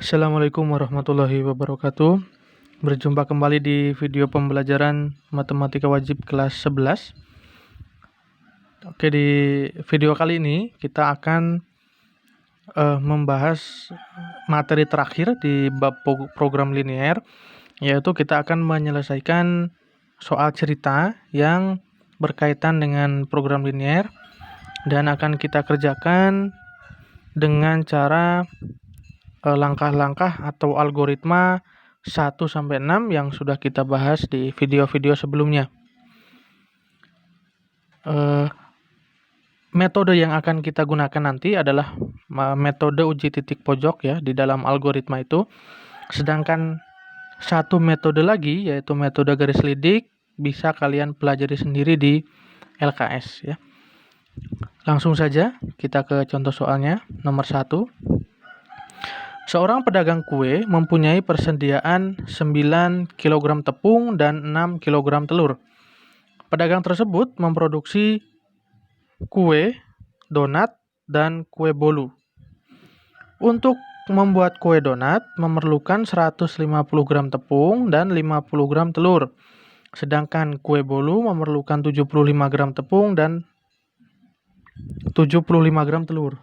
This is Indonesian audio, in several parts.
Assalamualaikum warahmatullahi wabarakatuh. Berjumpa kembali di video pembelajaran matematika wajib kelas 11. Oke, di video kali ini kita akan membahas materi terakhir di bab program linear, yaitu kita akan menyelesaikan soal cerita yang berkaitan dengan program linear dan akan kita kerjakan dengan cara langkah-langkah atau algoritma 1-6 yang sudah kita bahas di video-video sebelumnya. Metode yang akan kita gunakan nanti adalah metode uji titik pojok ya di dalam algoritma itu. Sedangkan satu metode lagi yaitu metode garis lidik bisa kalian pelajari sendiri di LKS ya. Langsung saja kita ke contoh soalnya nomor 1. Seorang pedagang kue mempunyai persediaan 9 kg tepung dan 6 kg telur. Pedagang tersebut memproduksi kue, donat, dan kue bolu. Untuk membuat kue donat memerlukan 150 gram tepung dan 50 gram telur. Sedangkan kue bolu memerlukan 75 gram tepung dan 75 gram telur.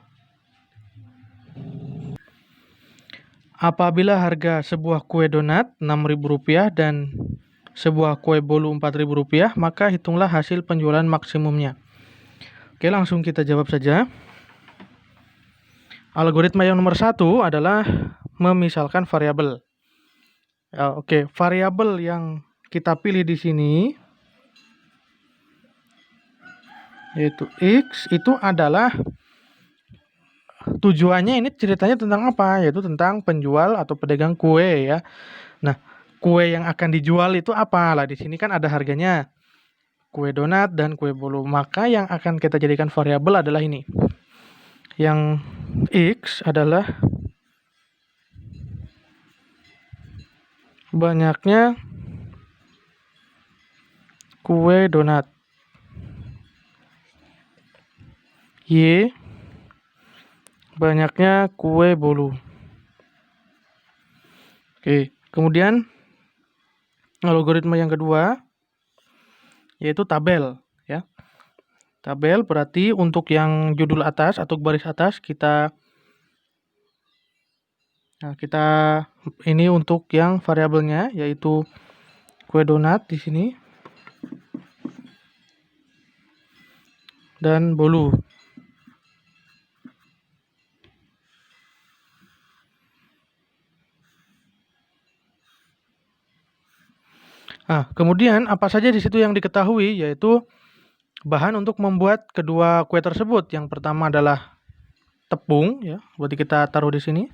Apabila harga sebuah kue donat Rp6.000 dan sebuah kue bolu Rp4.000, maka hitunglah hasil penjualan maksimumnya. Oke, langsung kita jawab saja. Algoritma yang nomor 1 adalah memisalkan variabel. Oke, variabel yang kita pilih di sini yaitu X itu adalah tujuannya ini ceritanya tentang apa? Yaitu tentang penjual atau pedagang kue ya. Nah, kue yang akan dijual itu apa? Lah di sini kan ada harganya. Kue donat dan kue bolu. Maka yang akan kita jadikan variabel adalah ini. Yang X adalah banyaknya kue donat. Y banyaknya kue bolu. Oke, kemudian algoritma yang kedua yaitu tabel ya. Tabel berarti untuk yang judul atas atau baris atas kita ini untuk yang variabelnya yaitu kue donat di sini dan bolu. Nah, kemudian apa saja di situ yang diketahui yaitu bahan untuk membuat kedua kue tersebut. Yang pertama adalah tepung ya, berarti kita taruh di sini.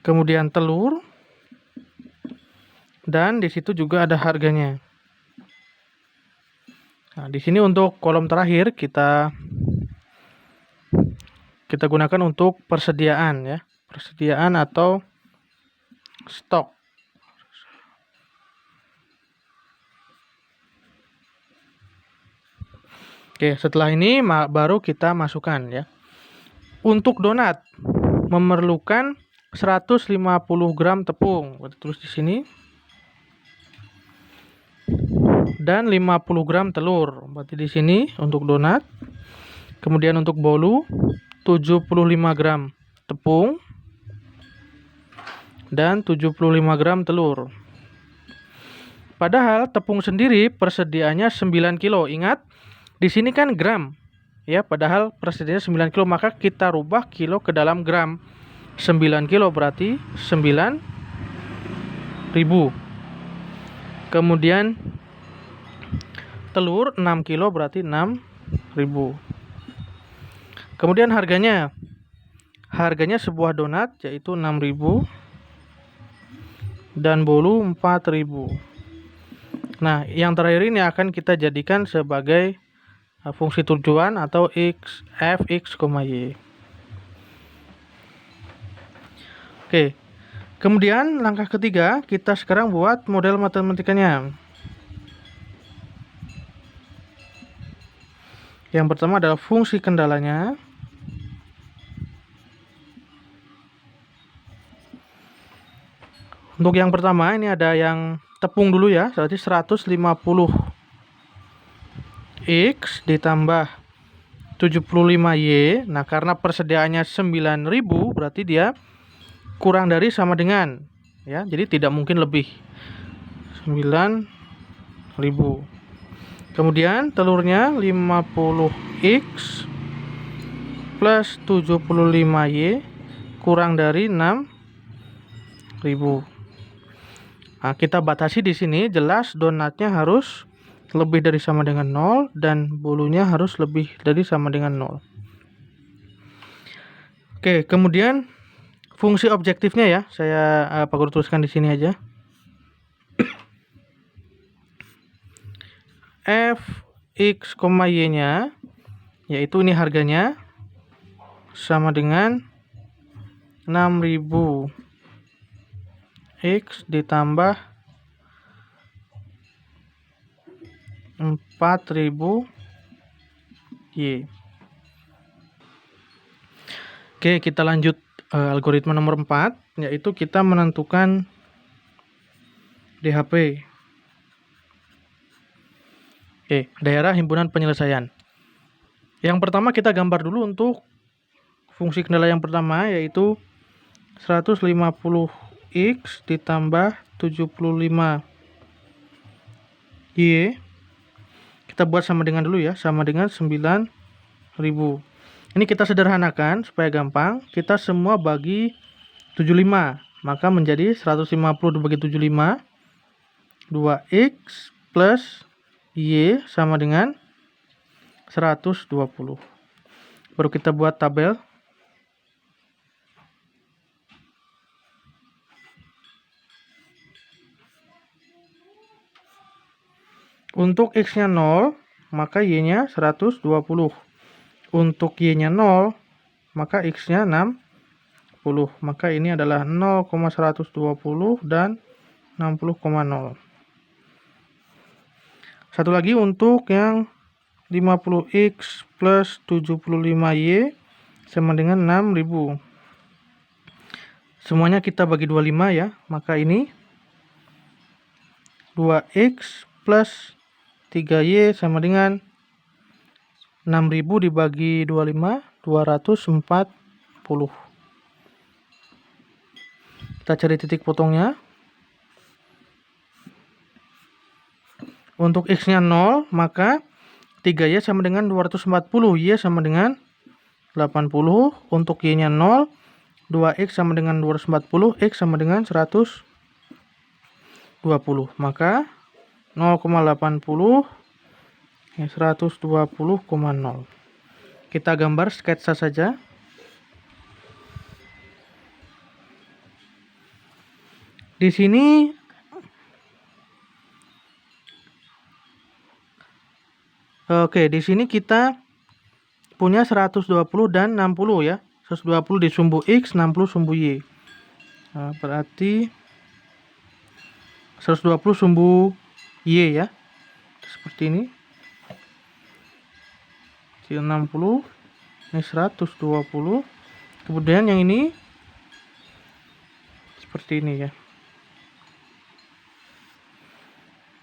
Kemudian telur. Dan di situ juga ada harganya. Nah, di sini untuk kolom terakhir kita gunakan untuk persediaan ya. Persediaan atau stok. Oke, setelah ini baru kita masukkan ya. Untuk donat memerlukan 150 gram tepung. Berarti tulis di sini. Dan 50 gram telur. Berarti di sini untuk donat. Kemudian untuk bolu 75 gram tepung dan 75 gram telur. Padahal tepung sendiri persediaannya 9 kilo. Ingat, di sini kan gram. Ya, padahal persediaannya 9 kilo, maka kita rubah kilo ke dalam gram. 9 kilo berarti 9.000. Kemudian telur 6 kilo berarti 6.000. Kemudian harganya sebuah donat yaitu 6.000 dan bolu 4.000. Nah, yang terakhir ini akan kita jadikan sebagai fungsi tujuan atau f(x), y. Oke. Kemudian langkah ketiga, kita sekarang buat model matematikanya. Yang pertama adalah fungsi kendalanya. Untuk yang pertama ini ada yang tepung dulu ya, berarti 150x ditambah 75y. Nah, karena persediaannya 9.000 berarti dia kurang dari sama dengan ya. Jadi tidak mungkin lebih 9.000. Kemudian telurnya 50x plus 75y kurang dari 6.000. Nah, kita batasi di sini jelas donatnya harus lebih dari sama dengan 0 dan bulunya harus lebih dari sama dengan 0. Oke, kemudian fungsi objektifnya ya, saya Pak Guru tuliskan di sini aja. F x, y-nya yaitu ini harganya sama dengan 6.000 X ditambah 4.000 Y. Oke, kita lanjut algoritma nomor 4, yaitu kita menentukan DHP. Oke, daerah himpunan penyelesaian. Yang pertama kita gambar dulu untuk fungsi kendala yang pertama, yaitu 150x ditambah 75y. Kita buat sama dengan dulu ya, sama dengan 9.000. Ini kita sederhanakan supaya gampang. Kita semua bagi 75, maka menjadi 150 dibagi 75, 2x plus y sama dengan 120. Baru kita buat tabel. Untuk x-nya 0, maka y-nya 120. Untuk y-nya 0, maka x-nya 60. Maka ini adalah 0,120 dan 60,0. Satu lagi untuk yang 50x plus 75y sama dengan 6.000. Semuanya kita bagi 25 ya. Maka ini 2x plus 3y sama dengan 6.000 dibagi 25, 240. Kita cari titik potongnya. Untuk x-nya 0, maka 3y sama dengan 240, y sama dengan 80. Untuk y-nya 0, 2x sama dengan 240, x sama dengan 120. Maka 0,80 120,0. Kita gambar sketsa saja. Di sini di sini kita punya 120 dan 60 ya. 120 di sumbu x, 60 sumbu y. Nah, berarti 120 sumbu y ya. Seperti ini. 60, ini 120. Kemudian yang ini seperti ini ya.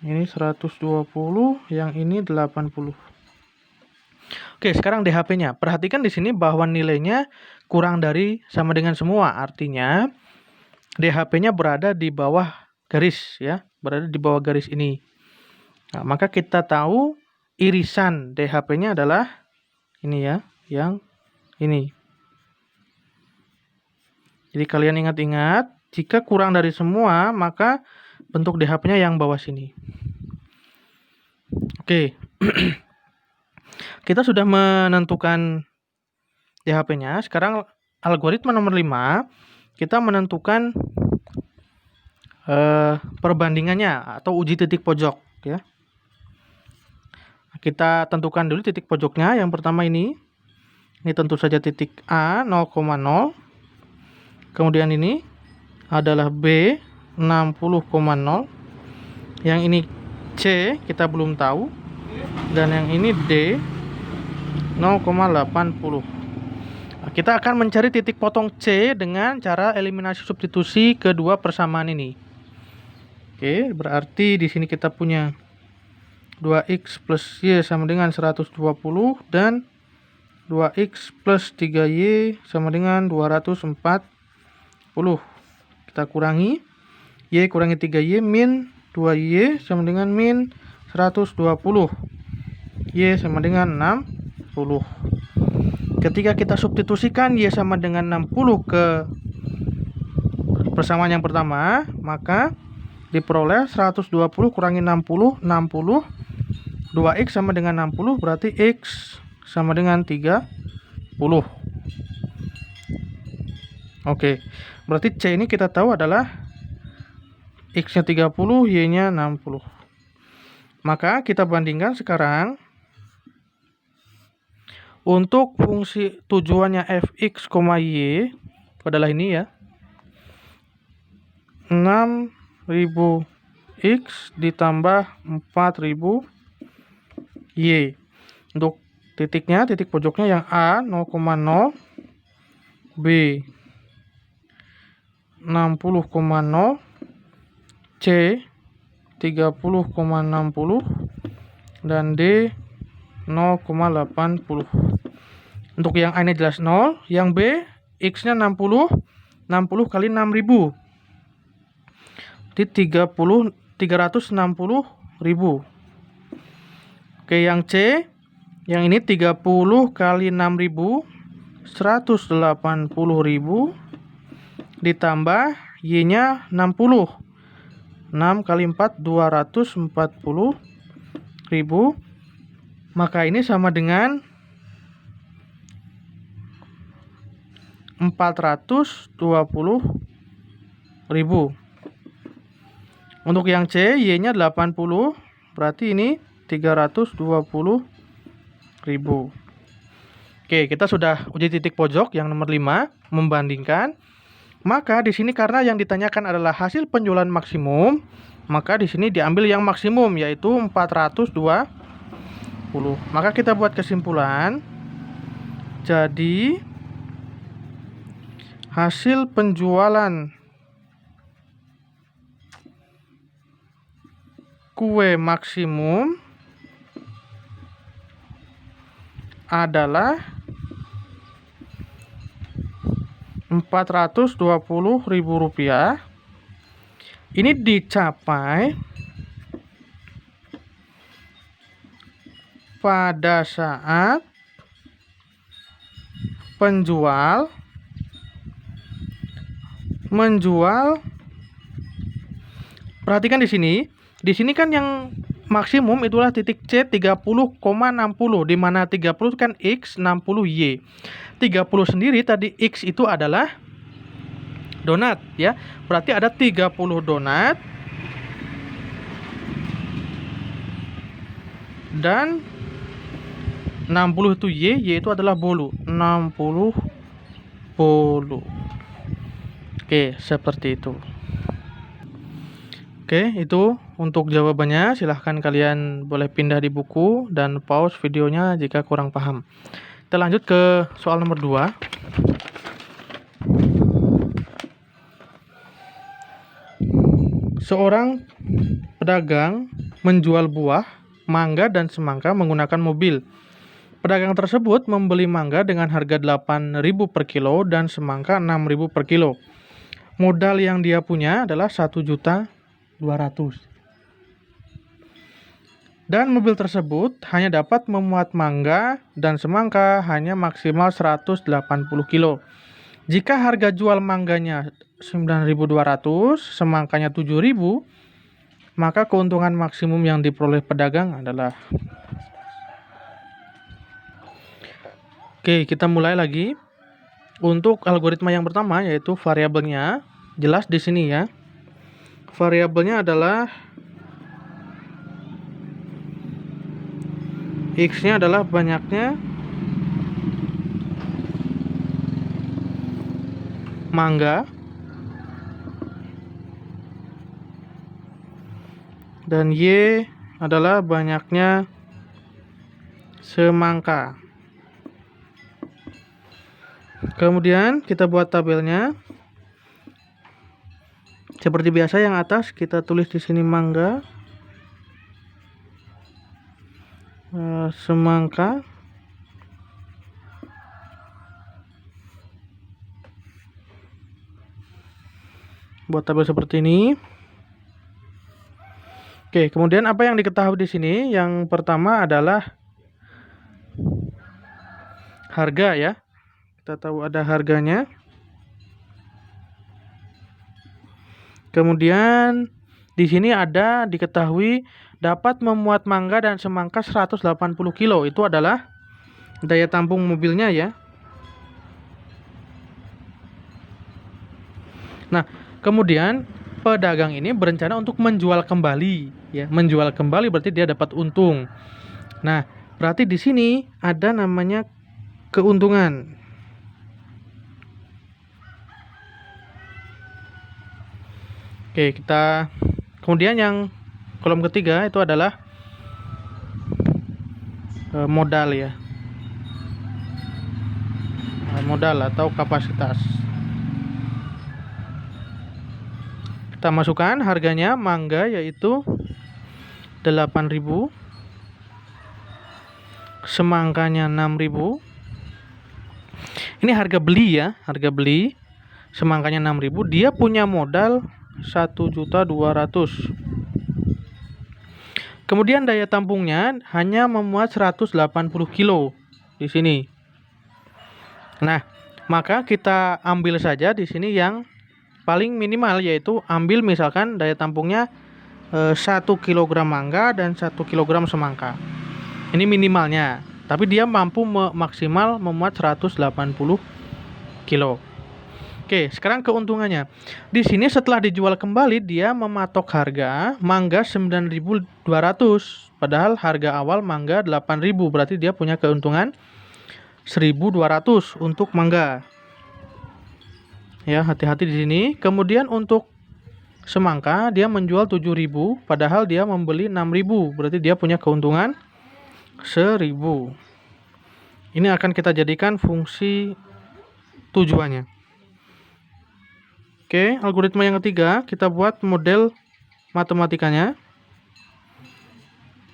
Ini 120, yang ini 80. Oke, sekarang DHP-nya. Perhatikan di sini bahwa nilainya kurang dari sama dengan semua. Artinya DHP-nya berada di bawah garis ya, berada di bawah garis ini. Nah, maka kita tahu irisan DHP-nya adalah ini ya, yang ini. Jadi kalian ingat-ingat, jika kurang dari semua, maka bentuk DHP-nya yang bawah sini. Oke. Kita sudah menentukan DHP-nya. Sekarang algoritma nomor 5, kita menentukan perbandingannya atau uji titik pojok ya. Kita tentukan dulu titik pojoknya. Yang pertama ini tentu saja titik A 0,0. Kemudian ini adalah B 60,0. Yang ini C kita belum tahu. Dan yang ini D 0,80. Nah, kita akan mencari titik potong C dengan cara eliminasi substitusi kedua persamaan ini. Oke, berarti di sini kita punya 2x plus y sama dengan 120 dan 2x plus 3y sama dengan 240. Kita kurangi, y kurangi 3y min 2y sama dengan min 120. Y sama dengan 60. Ketika kita substitusikan y sama dengan 60 ke persamaan yang pertama, maka diperoleh 120 kurangi 60, 60. 2x sama dengan 60, berarti x sama dengan 30. Oke, berarti C ini kita tahu adalah x-nya 30, y-nya 60. Maka kita bandingkan sekarang. Untuk fungsi tujuannya fx, y adalah ini ya. 6000 x ditambah 4000 y. Untuk titiknya, titik pojoknya yang A 0,0, B 60,0, C 30,60 dan D 0,80. Untuk yang A ini jelas 0, yang B X-nya 60, 60 kali 6000. Jadi 360.000. Oke, yang C, yang ini 30 kali 6000, 180.000 ditambah Y-nya 60. 6 kali 4 240.000. Maka ini sama dengan 420.000. Untuk yang C, Y-nya 80, berarti ini 320.000. Oke, kita sudah uji titik pojok yang nomor 5, membandingkan. Maka di sini karena yang ditanyakan adalah hasil penjualan maksimum, maka di sini diambil yang maksimum yaitu 420. Maka kita buat kesimpulan. Jadi hasil penjualan kue maksimum adalah Rp420.000. Ini dicapai pada saat penjual menjual. Perhatikan di sini. Di sini kan yang maksimum itulah titik C 30,60, di mana 30 kan X, 60 Y. 30 sendiri tadi X itu adalah donat ya. Berarti ada 30 donat dan 60 itu Y itu adalah bolu. 60 bolu. Oke, seperti itu. Oke, itu untuk jawabannya. Silahkan kalian boleh pindah di buku dan pause videonya jika kurang paham. Kita lanjut ke soal nomor 2. Seorang pedagang menjual buah, mangga dan semangka menggunakan mobil. Pedagang tersebut membeli mangga dengan harga 8.000 per kilo dan semangka 6.000 per kilo. Modal yang dia punya adalah 1.200.000. Dan mobil tersebut hanya dapat memuat mangga dan semangka hanya maksimal 180 kilo. Jika harga jual mangganya 9.200, semangkanya 7.000, maka keuntungan maksimum yang diperoleh pedagang adalah. Oke, kita mulai lagi. Untuk algoritma yang pertama yaitu variabelnya jelas di sini ya. Variabelnya adalah X-nya adalah banyaknya mangga dan Y adalah banyaknya semangka. Kemudian kita buat tabelnya. Seperti biasa, yang atas kita tulis di sini mangga, semangka, buat tabel seperti ini. Oke, kemudian apa yang diketahui di sini? Yang pertama adalah harga ya. Kita tahu ada harganya. Kemudian di sini ada diketahui dapat memuat mangga dan semangka 180 kilo. Itu adalah daya tampung mobilnya ya. Nah, kemudian pedagang ini berencana untuk menjual kembali ya. Menjual kembali berarti dia dapat untung. Nah, berarti di sini ada namanya keuntungan. Oke, kita kemudian yang kolom ketiga itu adalah modal ya. Modal atau kapasitas. Kita masukkan harganya mangga yaitu 8.000, semangkanya 6.000. Ini harga beli ya, harga beli. Semangkanya 6.000, dia punya modal 1.200.000. Kemudian daya tampungnya hanya memuat 180 kilo di sini. Nah, maka kita ambil saja di sini yang paling minimal, yaitu ambil misalkan daya tampungnya 1 kg mangga dan 1 kg semangka. Ini minimalnya, tapi dia mampu maksimal memuat 180 kilo. Oke, sekarang keuntungannya. Di sini setelah dijual kembali dia mematok harga mangga 9.200, padahal harga awal mangga 8.000, berarti dia punya keuntungan 1.200 untuk mangga. Ya, hati-hati di sini. Kemudian untuk semangka dia menjual 7.000, padahal dia membeli 6.000, berarti dia punya keuntungan 1.000. Ini akan kita jadikan fungsi tujuannya. Oke, algoritma yang ketiga kita buat model matematikanya,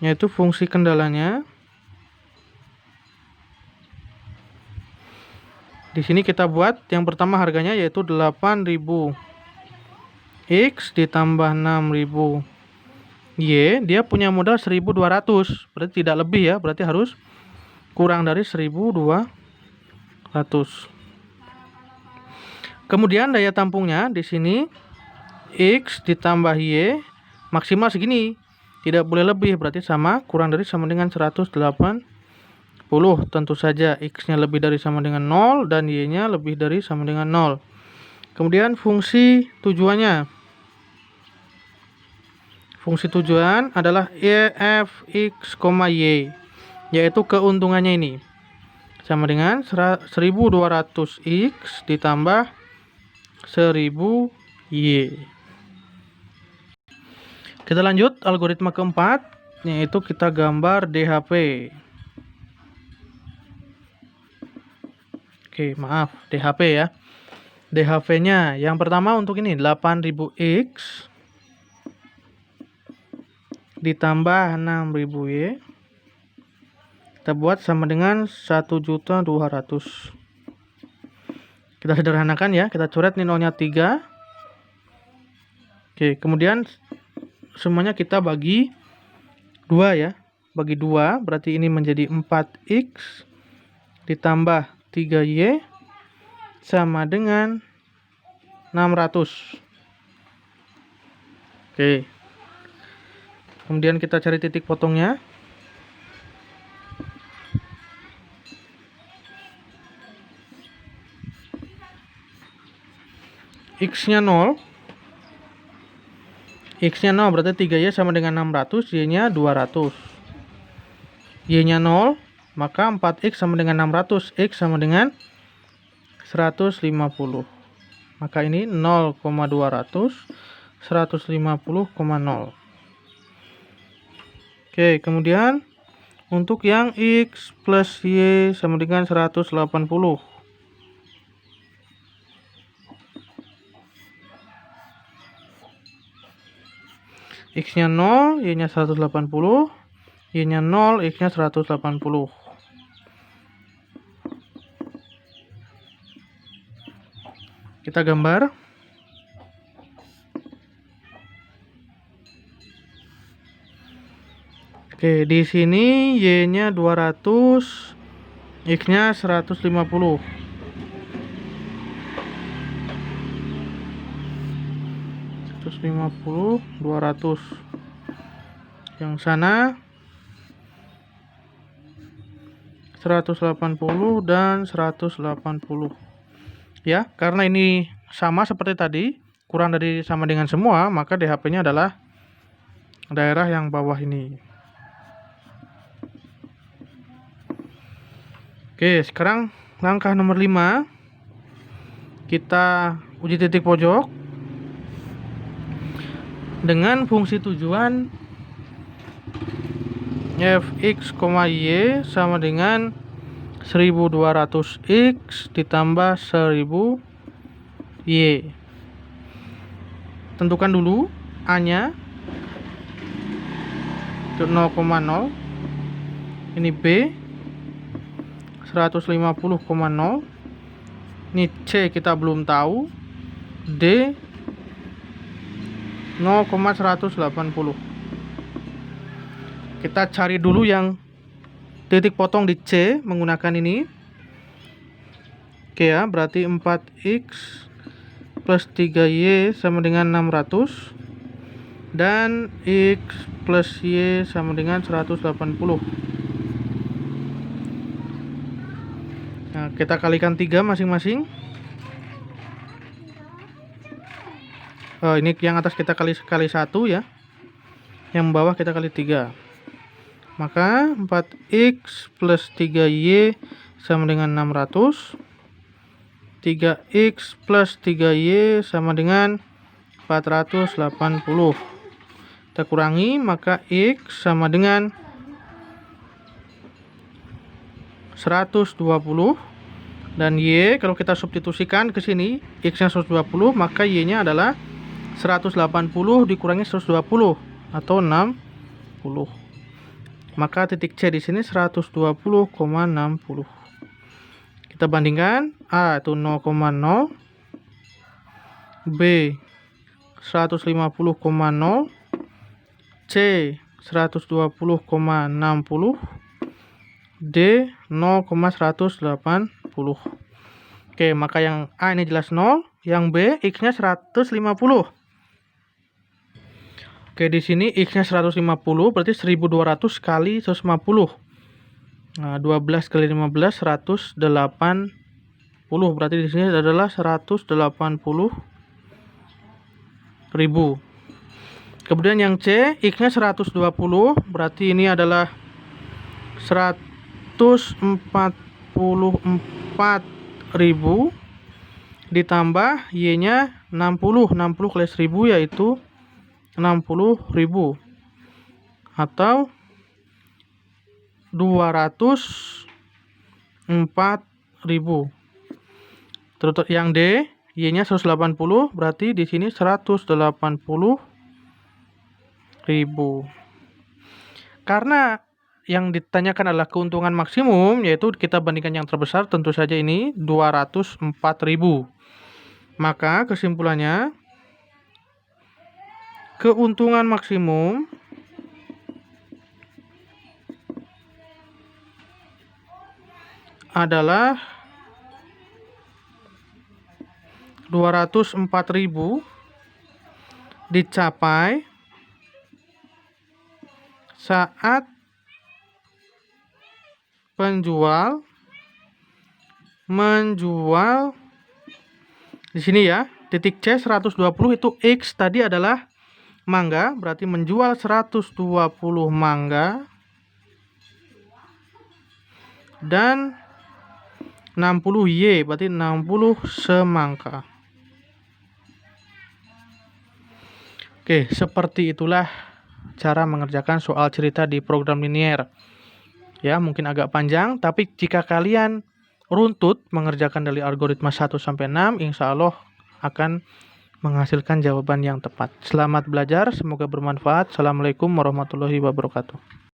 yaitu fungsi kendalanya. Di sini kita buat yang pertama harganya yaitu 8.000 X ditambah 6.000 Y, dia punya modal 1.200, berarti tidak lebih ya, berarti harus kurang dari 1.200. Kemudian daya tampungnya di sini X ditambah Y maksimal segini, tidak boleh lebih, berarti kurang dari sama dengan 180. Tentu saja X-nya lebih dari sama dengan 0 dan Y-nya lebih dari sama dengan 0. Kemudian fungsi tujuannya. Fungsi tujuan adalah F X, Y, yaitu keuntungannya ini sama dengan 1.200 X ditambah 1.000 Y. Kita lanjut algoritma keempat, yaitu kita gambar DHP. Oke, maaf, DHP ya. DHP-nya yang pertama untuk ini 8.000 X ditambah 6.000 Y. Kita buat sama dengan 1.200.000. Kita sederhanakan ya, kita coret nih nolnya 3. Oke, kemudian semuanya kita bagi 2 ya. Bagi 2 berarti ini menjadi 4X ditambah 3Y sama dengan 600. Oke. Kemudian kita cari titik potongnya. X-nya 0. X-nya 0 berarti 3Y sama dengan 600, Y-nya 200. Y-nya 0, maka 4X sama dengan 600, X sama dengan 150. Maka ini 0,200, 150,0. Oke, kemudian untuk yang X plus Y sama dengan 180. X-nya 0, Y-nya 180, Y-nya 0, X-nya 180. Kita gambar. Oke, di sini Y-nya 200, X-nya 150. (150, 200). Yang sana 180 dan 180. Ya, karena ini sama seperti tadi, kurang dari sama dengan semua, maka DHP-nya adalah daerah yang bawah ini. Oke, sekarang langkah nomor 5. Kita uji titik pojok dengan fungsi tujuan fx, y sama dengan 1200x ditambah 1000 y. Tentukan dulu A-nya 0,0. Ini B 150,0. Ini C kita belum tahu. D 0,180. Kita cari dulu yang titik potong di C menggunakan ini. Oke ya, berarti 4x plus 3y sama dengan 600 dan x plus y sama dengan 180. Nah, kita kalikan 3 masing-masing. Ini yang atas kita kali 1 ya. Yang bawah kita kali 3. Maka 4x plus 3y sama dengan 600. 3x plus 3y sama dengan 480. Kita kurangi, maka x sama dengan 120 dan y kalau kita substitusikan ke sini, x-nya 120, maka y-nya adalah 180 dikurangi 120 atau 60. Maka titik C di sini 120,60. Kita bandingkan, A itu 0,0, B 150,0, C 120,60, D 0,180. Oke, maka yang A ini jelas 0, yang B X-nya 150. Oke, di sini X-nya 150 berarti 1200 kali 150. Nah, 12 kali 15 180. Berarti di sini adalah 180.000. Kemudian yang C, X-nya 120, berarti ini adalah 144.000 ditambah Y-nya 60. 60 kali 1000 yaitu 60.000 atau 204.000. Terus yang D, Y-nya 180, berarti di sini 180.000. Karena yang ditanyakan adalah keuntungan maksimum, yaitu kita bandingkan yang terbesar, tentu saja ini 204.000. Maka kesimpulannya, keuntungan maksimum adalah 204.000 dicapai saat penjual menjual di sini ya, titik C 120 itu X tadi adalah mangga, berarti menjual 120 mangga dan 60 Y, berarti 60 semangka. Oke, seperti itulah cara mengerjakan soal cerita di program linier. Ya, mungkin agak panjang, tapi jika kalian runtut mengerjakan dari algoritma 1 sampai 6, insya Allah akan menghasilkan jawaban yang tepat. Selamat belajar, semoga bermanfaat. Assalamualaikum warahmatullahi wabarakatuh.